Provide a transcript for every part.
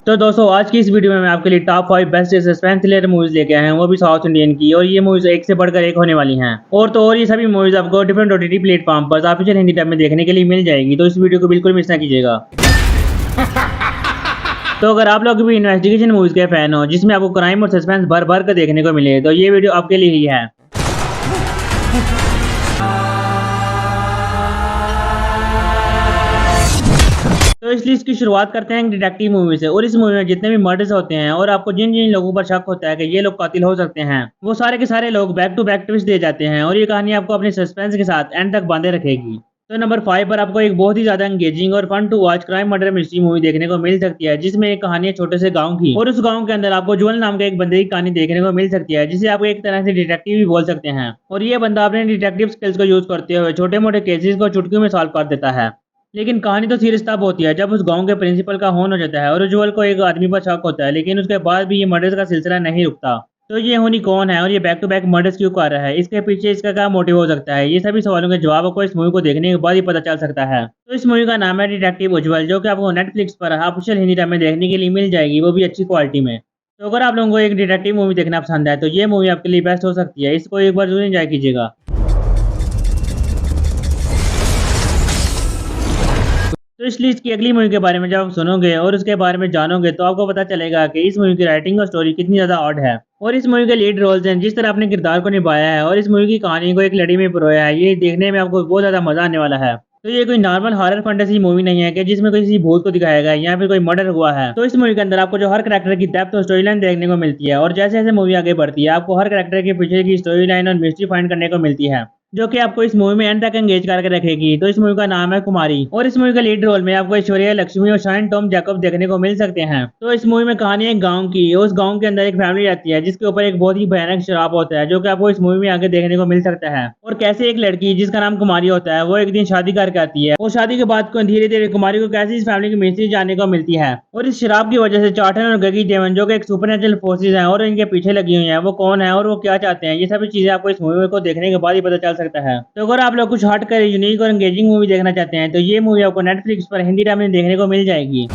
तो दोस्तों आज की इस वीडियो में मैं आपके लिए top 5 best suspense thriller movies लेके आए हैं, वो भी साउथ इंडियन की। और ये मूवीज एक से बढ़कर एक होने वाली हैं। और ये सभी मूवीज आपको डिफरेंट ओटीटी प्लेटफॉर्म पर ऑफिशियल हिंदी डब में देखने के लिए मिल जाएगी, तो इस वीडियो को बिल्कुल मिस ना कीजिएगा। तो अगर आप लोग भी इन्वेस्टिगेशन मूवीज के फैन हो जिसमें आपको क्राइम और सस्पेंस भर भर कर देखने को मिले, तो ये वीडियो आपके लिए ही है। तो इस लिस्ट की शुरुआत करते हैं डिटेक्टिव मूवी से। और इस मूवी में जितने भी मर्डर्स होते हैं और आपको जिन जिन लोगों पर शक होता है कि ये लोग कातिल हो सकते हैं, वो सारे के सारे लोग बैक टू बैक ट्विस्ट दे जाते हैं। और ये कहानी आपको अपने सस्पेंस के साथ एंड तक बांधे रखेगी। तो नंबर 5 पर आपको एक बहुत ही ज्यादा एंगेजिंग और fun to watch crime murder mystery movie देखने को मिल सकती है, जिसमें एक कहानी है छोटे से गांव की। और उस गांव के अंदर आपको जुअल नाम के एक बंदे की कहानी देखने को मिल सकती है, जिसे आप एक तरह से डिटेक्टिव भी बोल सकते हैं। और ये बंदा अपने डिटेक्टिव स्किल्स को यूज करते हुए छोटे मोटे केसेस को चुटकियों में सॉल्व कर देता है। लेकिन कहानी तो सीरियस तब होती है जब उस गांव के प्रिंसिपल का खून हो जाता है। और उज्जवल को एक आदमी पर शक होता है, लेकिन उसके बाद भी ये मर्डर्स का सिलसिला नहीं रुकता। तो ये खूनी कौन है और ये बैक टू बैक मर्डर्स क्यों कर रहा है, इसके पीछे इसका क्या मोटिव हो सकता है, ये सभी सवालों के जवाब आपको इस मूवी को देखने के बाद ही पता चल सकता है। तो इस मूवी का नाम है डिटेक्टिव उज्जवल, जो कि आपको नेटफ्लिक्स पर ऑफिशियल हिंदी डब में देखने के लिए मिल जाएगी, वो भी अच्छी क्वालिटी में। तो अगर आप लोगों को एक डिटेक्टिव मूवी देखना पसंद है तो ये मूवी आपके लिए बेस्ट हो सकती है, इसको एक बार जरूर एंजॉय कीजिएगा। तो इस लिस्ट की अगली मूवी के बारे में जब आप सुनोगे और उसके बारे में जानोगे तो आपको पता चलेगा कि इस मूवी की राइटिंग और स्टोरी कितनी ज्यादा ऑड है। और इस मूवी के लीड रोल्स हैं, जिस तरह अपने किरदार को निभाया है और इस मूवी की कहानी को एक लड़ी में पिरोया है, ये देखने में आपको बहुत ज्यादा मजा आने वाला है। तो ये कोई नॉर्मल हॉरर फैंटेसी मूवी नहीं है कि जिसमें किसी भूत को दिखाया गया है या फिर कोई मर्डर हुआ है। तो इस मूवी के अंदर आपको जो हर कैरेक्टर की डेप्थ और स्टोरी लाइन देखने को मिलती है। और जैसे जैसे मूवी आगे बढ़ती है आपको हर कैरेक्टर के पीछे की स्टोरी लाइन और मिस्ट्री फाइंड करने को मिलती है, जो कि आपको इस मूवी में एंड तक एंगेज करके रखेगी। तो इस मूवी का नाम है कुमारी। और इस मूवी के लीड रोल में आपको ऐश्वर्या लक्ष्मी और शाइन टॉम जैकब देखने को मिल सकते हैं। तो इस मूवी में कहानी है गांव की। उस गांव के अंदर एक फैमिली रहती है जिसके ऊपर एक बहुत ही भयानक शराब होता है, जो कि आपको इस मूवी में आगे देखने को मिल सकता है। और कैसे एक लड़की जिसका नाम कुमारी होता है वो एक दिन शादी करके आती है, और शादी के बाद धीरे धीरे कुमारी को कैसे इस फैमिली की मिस्ट्री जानने को मिलती है। और इस शराब की वजह से चाटन और गगी देवन, जो कि एक सुपरनेचुरल फोर्सेज हैं और इनके पीछे लगी हुई हैं, वो कौन है और वो क्या चाहते हैं, ये सभी चीजें आपको इस मूवी को देखने के बाद ही पता चल सकता है। तो अगर आप लोग कुछ हट कर यूनिक और एंगेजिंग मूवी देखना चाहते हैं तो ये मूवी आपको नेटफ्लिक्स पर हिंदी डब में देखने को मिल जाएगी।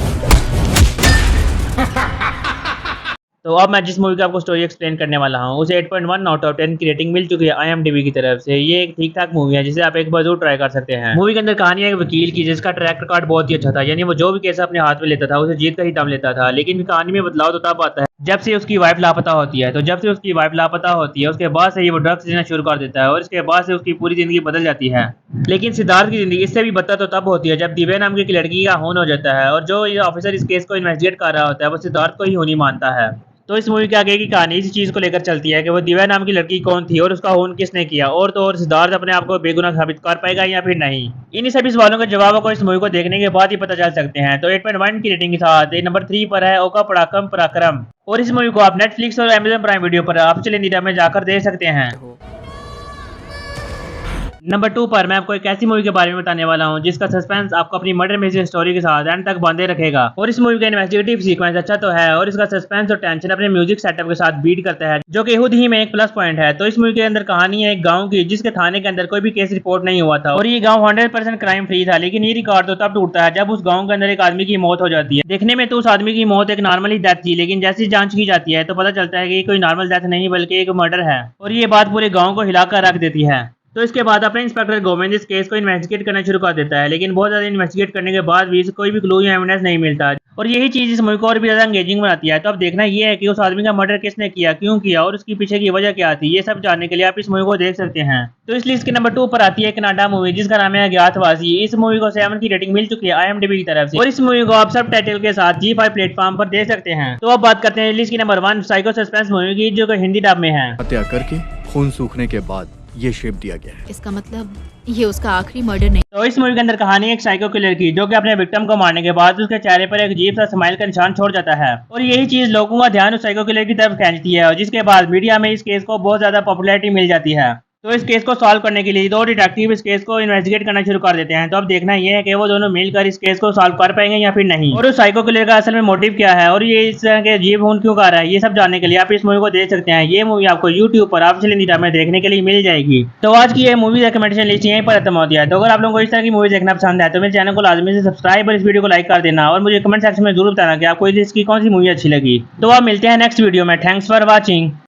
तो अब मैं जिस मूवी की आपको स्टोरी एक्सप्लेन करने वाला हूँ उसे 8.1 आउट ऑफ 10 की रेटिंग मिल चुकी है IMDb की तरफ से। ये एक ठीक ठाक मूवी है जिसे आप एक बार जरूर ट्राई कर सकते हैं। मूवी के अंदर कहानी है एक वकील की जिसका ट्रैक रिकॉर्ड बहुत ही अच्छा था, यानी वो जो भी केस अपने हाथ में लेता था उसे जीत कर ही दम लेता था। लेकिन कहानी में बदलाव तो तब आता है जब से उसकी वाइफ लापता होती है। तो जब से उसकी वाइफ लापता होती है उसके बाद से ये वो ड्रग्स लेना शुरू कर देता है और इसके बाद से उसकी पूरी जिंदगी बदल जाती है। लेकिन सिद्धार्थ की जिंदगी इससे भी बदतर तो तब होती है जब दिव्या नाम की एक लड़की का खून हो जाता है, और जो ये ऑफिसर इस केस को इन्वेस्टिगेट कर रहा होता है वो सिद्धार्थ को ही खूनी मानता है। तो इस मूवी के आगे की कहानी इस चीज को लेकर चलती है कि वो दिव्या नाम की लड़की कौन थी और उसका खून किसने किया, और तो और सिद्धार्थ अपने आप को बेगुनाह साबित कर पाएगा या फिर नहीं। इन्हीं सभी सवालों के जवाब को इस मूवी को देखने के बाद ही पता चल सकते हैं। तो 8.1 की रेटिंग के साथ नंबर 3 पर है ओका पड़ाकम पराक्रम। और इस मूवी को आप नेटफ्लिक्स और Amazon प्राइम वीडियो पर ऑफिशियल हिंदी डब में जाकर देख सकते हैं। नंबर 2 पर मैं आपको एक ऐसी मूवी के बारे में बताने वाला हूं जिसका सस्पेंस आपको अपनी मर्डर मिस्ट्री स्टोरी के साथ एंड तक बांधे रखेगा। और इस मूवी का इन्वेस्टिगेटिव सीक्वेंस अच्छा तो है और इसका सस्पेंस और टेंशन अपने म्यूजिक सेटअप के साथ बीट करता है, जो कि खुद ही में एक प्लस पॉइंट है। तो इस मूवी के अंदर कहानी है एक गाँव की जिसके थाने के अंदर कोई भी केस रिपोर्ट नहीं हुआ था और ये गाँव 100% क्राइम फ्री था। लेकिन ये रिकॉर्ड तो तब टूटता है जब उस गाँव के अंदर एक आदमी की मौत हो जाती है। देखने में तो उस आदमी की मौत एक नॉर्मली डेथ थी, लेकिन जैसी जांच की जाती है तो पता चलता है कि कोई नॉर्मल डेथ नहीं बल्कि एक मर्डर है। और ये बात पूरे गाँव को हिलाकर रख देती है। तो इसके बाद अपने इंस्पेक्टर गोविंद इस केस को इन्वेस्टिगेट करना शुरू कर देता है, लेकिन बहुत ज्यादा इन्वेस्टिगेट करने के बाद भी कोई भी क्लू या एविडेंस नहीं मिलता। और यही चीज इस मूवी को और भी ज्यादा एंगेजिंग बनाती है। तो अब देखना ये है कि उस आदमी का मर्डर किसने किया, क्यों किया और उसकी पीछे की वजह क्या थी, ये सब जानने के लिए आप इस मूवी को देख सकते हैं। तो इस लिस्ट के नंबर 2 पर आती है कनाडा मूवी जिसका नाम है अज्ञातवासी। इस मूवी को 7 की रेटिंग मिल चुकी है IMDb की तरफ से, और इस मूवी को आप सब टाइटल के साथ G5 प्लेटफॉर्म पर देख सकते हैं। तो अब बात करते हैं लिस्ट की नंबर 1 साइको सस्पेंस मूवी की, जो कि हिंदी डब में है। हत्या करके खून सूखने के बाद ये शेप दिया गया है। इसका मतलब ये उसका आखिरी मर्डर नहीं। तो इस मूवी के अंदर कहानी एक साइको किलर की, जो कि अपने विक्टिम को मारने के बाद उसके चेहरे पर एक अजीब सा स्माइल का निशान छोड़ जाता है। और यही चीज लोगों का ध्यान उस साइको किलर की तरफ खींचती है, और जिसके बाद मीडिया में इस केस को बहुत ज्यादा पॉपुलैरिटी मिल जाती है। तो इस केस को सॉल्व करने के लिए दो डिटेक्टिव इस केस को इन्वेस्टिगेट करना शुरू कर देते हैं। तो अब देखना ये है कि वो दोनों मिलकर इस केस को सॉल्व कर पाएंगे या फिर नहीं, और उस साइको किलर का असल में मोटिव क्या है और ये इस तरह के अजीब खून क्यों कर रहा है, ये सब जानने के लिए आप इस मूवी को देख सकते हैं। ये मूवी आपको YouTube पर ऑफिशियल इंडिया में देखने के लिए मिल जाएगी। तो आज की ये मूवी रिकमेंडेशन लिस्ट यहीं पर खत्म होती है। तो अगर आप लोगों को इस तरह की मूवी देखना पसंद है तो मेरे चैनल को लाजमी से सब्सक्राइब और इस वीडियो को लाइक कर देना, और मुझे कमेंट सेक्शन में जरूर बताना कि आपको इसकी कौन सी मूवी अच्छी लगी। तो आप मिलते हैं नेक्स्ट वीडियो में। Thanks for watching.